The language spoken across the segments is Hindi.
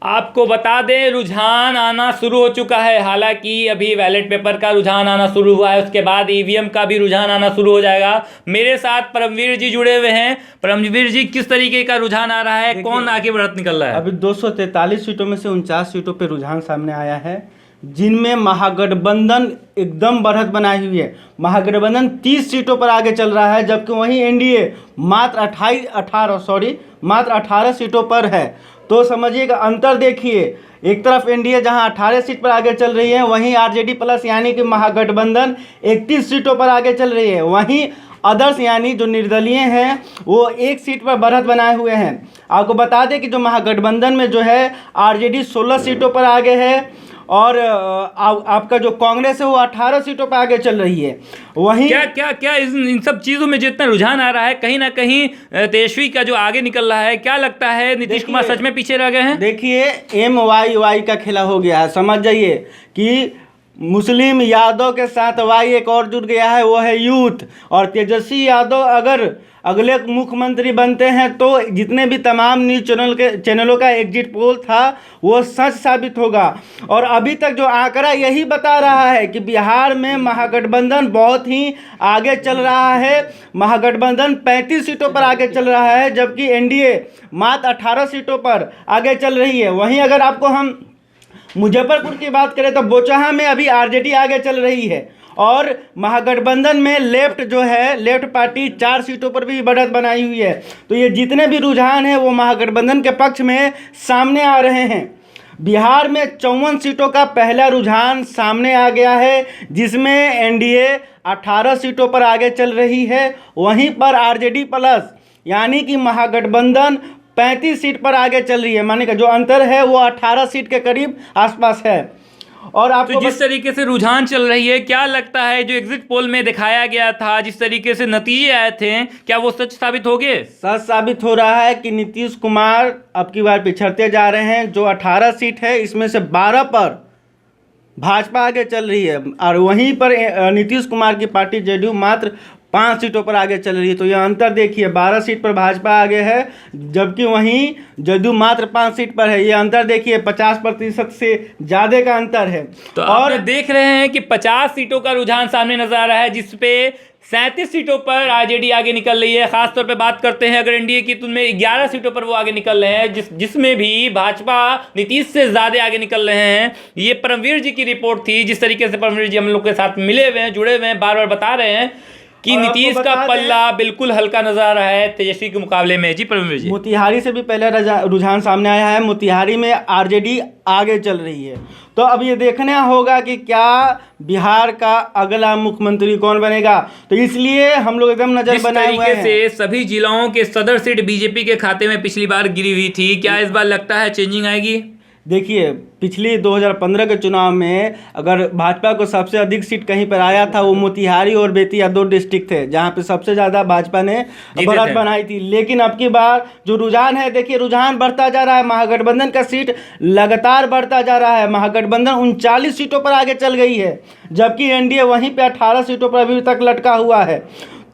आपको बता दें, रुझान आना शुरू हो चुका है। हालांकि अभी बैलेट पेपर का रुझान आना शुरू हुआ है, उसके बाद ईवीएम का भी रुझान आना शुरू हो जाएगा। मेरे साथ परमवीर जी जुड़े हुए हैं। परमवीर जी, किस तरीके का रुझान आ रहा है, कौन आगे बढ़त निकल रहा है? अभी 243 सीटों में से 49 सीटों पे रुझान सामने आया है, जिनमें महागठबंधन एकदम बढ़त बनाई हुई है। महागठबंधन 30 सीटों पर आगे चल रहा है, जबकि वहीं एनडीए मात्र 18 सीटों पर है। तो समझिएगा अंतर देखिए, एक तरफ एनडीए जहां 18 सीट पर आगे चल रही है, वहीं आरजेडी प्लस यानी कि महागठबंधन 31 सीटों पर आगे चल रही है। वहीं अदर्स यानी जो निर्दलीय हैं वो एक सीट पर बढ़त बनाए हुए हैं। आपको बता दें कि जो महागठबंधन में जो है आरजेडी 16 सीटों पर आगे है, और आपका जो कांग्रेस है वो 18 सीटों पर आगे चल रही है। वहीं क्या इन सब चीजों में जितना रुझान आ रहा है, कहीं ना कहीं तेजस्वी का जो आगे निकल रहा है, क्या लगता है नीतीश कुमार सच में पीछे रह गए हैं? देखिए, MYY का खेला हो गया है। समझ जाइए कि मुस्लिम यादव के साथ वाई एक और जुड़ गया है, वो है यूथ। और तेजस्वी यादव अगर अगले मुख्यमंत्री बनते हैं तो जितने भी तमाम न्यूज चैनलों का एग्जिट पोल था वो सच साबित होगा। और अभी तक जो आंकड़ा यही बता रहा है कि बिहार में महागठबंधन बहुत ही आगे चल रहा है। महागठबंधन 35 सीटों पर आगे चल रहा है, जबकि एनडीए मात्र 18 सीटों पर आगे चल रही है। वहीं अगर आपको हम मुजफ्फरपुर की बात करें तो बोचहा में अभी आरजेडी आगे चल रही है, और महागठबंधन में लेफ्ट जो है, लेफ्ट पार्टी 4 सीटों पर भी बढ़त बनाई हुई है। तो ये जितने भी रुझान हैं वो महागठबंधन के पक्ष में सामने आ रहे हैं। बिहार में 54 सीटों का पहला रुझान सामने आ गया है, जिसमें एनडीए 18 सीटों पर आगे चल रही है। वहीं पर आरजेडी प्लस यानी कि महागठबंधन 35 सीट पर आगे चल रही है। माने का जो अंतर है वो 18 सीट के करीब आसपास है। और आपको तो जिस तरीके से रुझान चल रही है, क्या लगता है जो एग्जिट पोल में दिखाया गया था, जिस तरीके से नतीजे आए थे, क्या वो सच साबित हो गए? सच साबित हो रहा है कि नीतीश कुमार अब की बार पिछड़ते जा रहे हैं। जो 18 सीट है इसमें से 12 पर भाजपा आगे चल रही है, और वहीं पर नीतीश कुमार की पार्टी जेडीयू मात्र 5 सीटों पर आगे चल रही है। तो यह अंतर देखिए, 12 सीट पर भाजपा आगे है, जबकि वहीं जेडीयू मात्र 5 सीट पर है। ये अंतर देखिए, 50% से ज़्यादा का अंतर है। तो और देख रहे हैं कि 50 सीटों का रुझान सामने नजर आ रहा है, जिसपे 37 सीटों पर आरजेडी आगे निकल रही है। खासतौर पे बात करते हैं अगर एनडीए की, तो उनमें 11 सीटों पर वो आगे निकल रहे हैं, जिसमें भी भाजपा नीतीश से ज्यादा आगे निकल रहे हैं। ये परमवीर जी की रिपोर्ट थी। जिस तरीके से परमवीर जी हम लोग के साथ मिले हुए हैं, जुड़े हुए हैं, बार बार बता रहे हैं कि नीतीश का पल्ला बिल्कुल हल्का नजर आ रहा है तेजस्वी के मुकाबले में। जी परमवीर जी, मोतिहारी से भी पहले रुझान सामने आया है। मोतिहारी में आरजेडी आगे चल रही है। तो अब ये देखना होगा कि क्या बिहार का अगला मुख्यमंत्री कौन बनेगा। तो इसलिए हम लोग एकदम नजर बनाए हुए हैं। से सभी जिलों के सदर सीट बीजेपी के खाते में पिछली बार गिरी हुई थी, क्या इस बार लगता है चेंजिंग आएगी? देखिए, पिछली 2015 के चुनाव में अगर भाजपा को सबसे अधिक सीट कहीं पर आया था, वो मोतिहारी और बेतिया 2 डिस्ट्रिक्ट थे जहां पे सबसे ज़्यादा भाजपा ने बढ़त बनाई थी। लेकिन अब की बार जो रुझान है, देखिए रुझान बढ़ता जा रहा है। महागठबंधन का सीट लगातार बढ़ता जा रहा है। महागठबंधन 39 सीटों पर आगे चल गई है, जबकि एनडीए वहीं पर 18 सीटों पर अभी तक लटका हुआ है।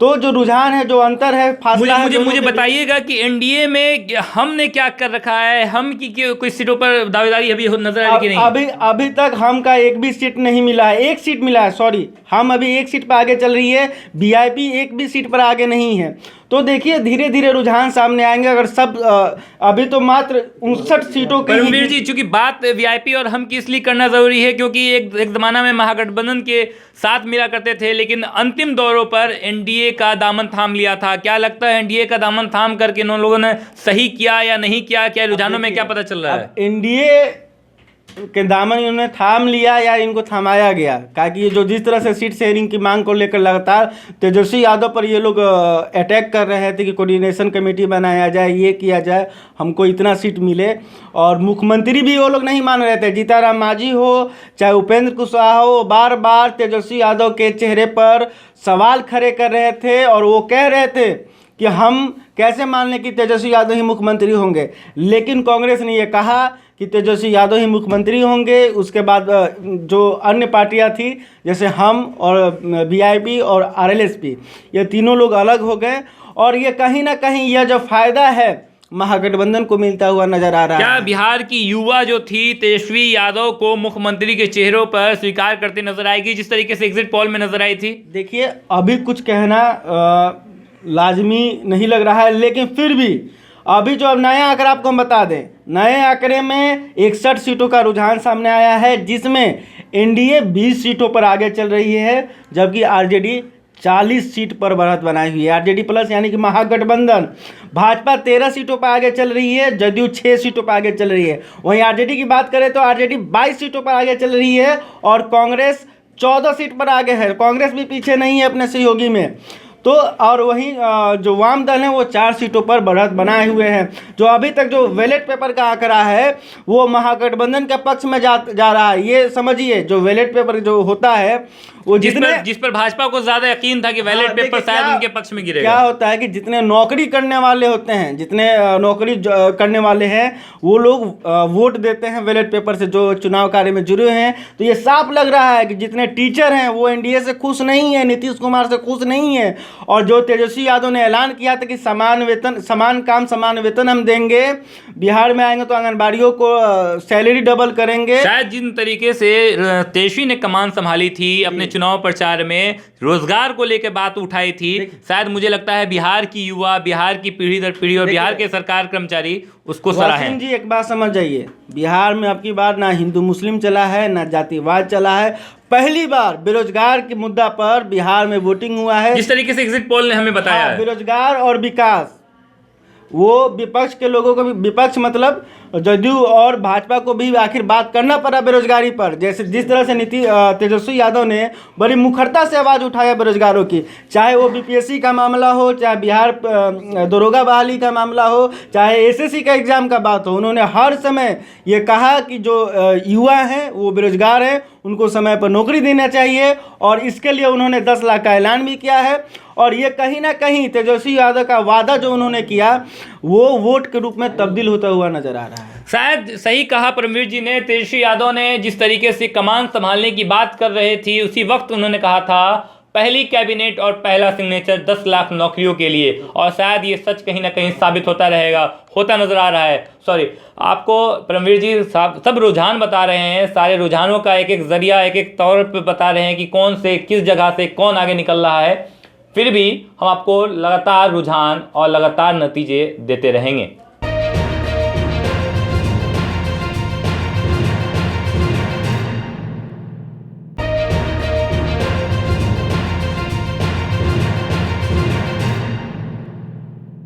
तो जो रुझान है, जो अंतर है, फासला है, मुझे बताइएगा कि एनडीए में हमने क्या कर रखा है, हम की कोई सीटों पर दावेदारी अभी नजर आ रही नहीं? अभी तक हम का एक भी सीट नहीं मिला है। एक सीट मिला है, सॉरी, हम अभी एक सीट पर आगे चल रही है। वीआईपी एक भी सीट पर आगे नहीं है। तो देखिए धीरे धीरे रुझान सामने आएंगे। अगर सब अभी तो मात्र 59 सीटों की। परमवीर जी, चूंकि बात वीआईपी और हम की इसलिए करना जरूरी है क्योंकि एक जमाना में महागठबंधन के साथ मिला करते थे, लेकिन अंतिम दौरों पर एनडीए का दामन थाम लिया था। क्या लगता है एनडीए का दामन थाम करके इन लोगों ने सही किया या नहीं किया? क्या रुझानों में क्या पता चल रहा है? एनडीए के दामन इन्होंने थाम लिया या इनको थमाया गया? क्योंकि जो जिस तरह से सीट शेयरिंग की मांग को लेकर लगातार तेजस्वी यादव पर ये लोग अटैक कर रहे थे कि कोऑर्डिनेशन कमेटी बनाया जाए, ये किया जाए, हमको इतना सीट मिले। और मुख्यमंत्री भी वो लोग नहीं मान रहे थे। जीताराम मांझी हो चाहे उपेंद्र कुशवाहा हो, बार बार तेजस्वी यादव के चेहरे पर सवाल खड़े कर रहे थे, और वो कह रहे थे कि हम कैसे मान लें कि तेजस्वी यादव ही मुख्यमंत्री होंगे। लेकिन कांग्रेस ने ये कहा कि तेजस्वी यादव ही मुख्यमंत्री होंगे। उसके बाद जो अन्य पार्टियां थी, जैसे हम और वीआईपी और आरएलएसपी, ये तीनों लोग अलग हो गए। और ये कहीं ना कहीं यह जो फ़ायदा है महागठबंधन को मिलता हुआ नजर आ रहा क्या है। बिहार की युवा जो थी तेजस्वी यादव को मुख्यमंत्री के चेहरों पर स्वीकार करते नजर आएगी, जिस तरीके से एग्जिट पोल में नजर आई थी? देखिए, अभी कुछ कहना लाजमी नहीं लग रहा है, लेकिन फिर भी अभी जो अब नया आंकड़ा आपको हम बता दें, नए आंकड़े में 61 सीटों का रुझान सामने आया है, जिसमें एनडीए 20 सीटों पर आगे चल रही है, जबकि आरजेडी 40 सीट पर बढ़त बनाई हुई है। आरजेडी प्लस यानी कि महागठबंधन, भाजपा 13 सीटों पर आगे चल रही है, जदयू 6 सीटों पर आगे चल रही है। वहीं आरजेडी की बात करें तो आरजेडी 22 सीटों पर आगे चल रही है और कांग्रेस 14 सीट पर आगे है। कांग्रेस भी पीछे नहीं है अपने सहयोगी में। तो और वहीं जो वाम दल हैं वो 4 सीटों पर बढ़त बनाए हुए हैं। जो अभी तक जो बैलेट पेपर का आंकड़ा है वो महागठबंधन के पक्ष में जा रहा है। ये समझिए, जो बैलेट पेपर जो होता है वो जिस पर भाजपा को ज्यादा यकीन था कि बैलेट पेपर शायद उनके पक्ष में गिरेगा। क्या होता है कि जितने नौकरी करने वाले होते हैं, जितने नौकरी करने वाले हैं, वो लोग वोट देते हैं बैलेट पेपर से, जो चुनाव कार्य में जुड़े हैं। तो ये साफ लग रहा है कि जितने टीचर हैं वो एनडीए से खुश नहीं है, नीतीश कुमार से खुश नहीं है। और जो तेजस्वी यादव ने ऐलान किया था कि समान वेतन, समान काम समान वेतन हम देंगे, बिहार में आएंगे तो आंगनबाड़ियों को सैलरी डबल करेंगे। शायद जिन तरीके से तेजस्वी ने कमान संभाली थी अपने चुनाव प्रचार में, रोजगार को लेकर बात उठाई थी, शायद मुझे लगता है बिहार की युवा, बिहार की पीढ़ी दर पीढ़ी और बिहार के सरकार कर्मचारी उसको सराहें। जी, एक बात समझ जाइए, बिहार में अब की बार ना हिंदू मुस्लिम चला है, ना जातिवाद चला है। पहली बार बेरोजगार के मुद्दा पर बिहार में वोटिंग हुआ है, जिस तरीके से एग्जिट पोल ने हमें बताया है। बेरोजगार और विकास, वो विपक्ष के लोगों को भी, विपक्ष मतलब जदयू और भाजपा को भी आखिर बात करना पड़ा बेरोजगारी पर। जैसे जिस तरह से तेजस्वी यादव ने बड़ी मुखरता से आवाज़ उठाया बेरोजगारों की, चाहे वो बीपीएससी का मामला हो, चाहे बिहार दरोगा बहाली का मामला हो, चाहे एसएससी का एग्ज़ाम का बात हो, उन्होंने हर समय ये कहा कि जो युवा हैं वो बेरोजगार हैं, उनको समय पर नौकरी देना चाहिए। और इसके लिए उन्होंने 10 लाख का ऐलान भी किया है। और ये कहीं ना कहीं तेजस्वी यादव का वादा जो उन्होंने किया वो वोट के रूप में तब्दील होता हुआ नजर आ रहा है। शायद सही कहा परमवीर जी ने। तेजस्वी यादव ने जिस तरीके से कमान संभालने की बात कर रहे थे, उसी वक्त उन्होंने कहा था पहली कैबिनेट और पहला सिग्नेचर 10 लाख नौकरियों के लिए। और शायद ये सच कहीं ना कहीं साबित होता रहेगा, होता नजर आ रहा है। सॉरी, आपको परमवीर जी सब रुझान बता रहे हैं, सारे रुझानों का एक एक जरिया, एक एक तौर पर बता रहे हैं कि कौन से किस जगह से कौन आगे निकल रहा है। फिर भी हम आपको लगातार रुझान और लगातार नतीजे देते रहेंगे।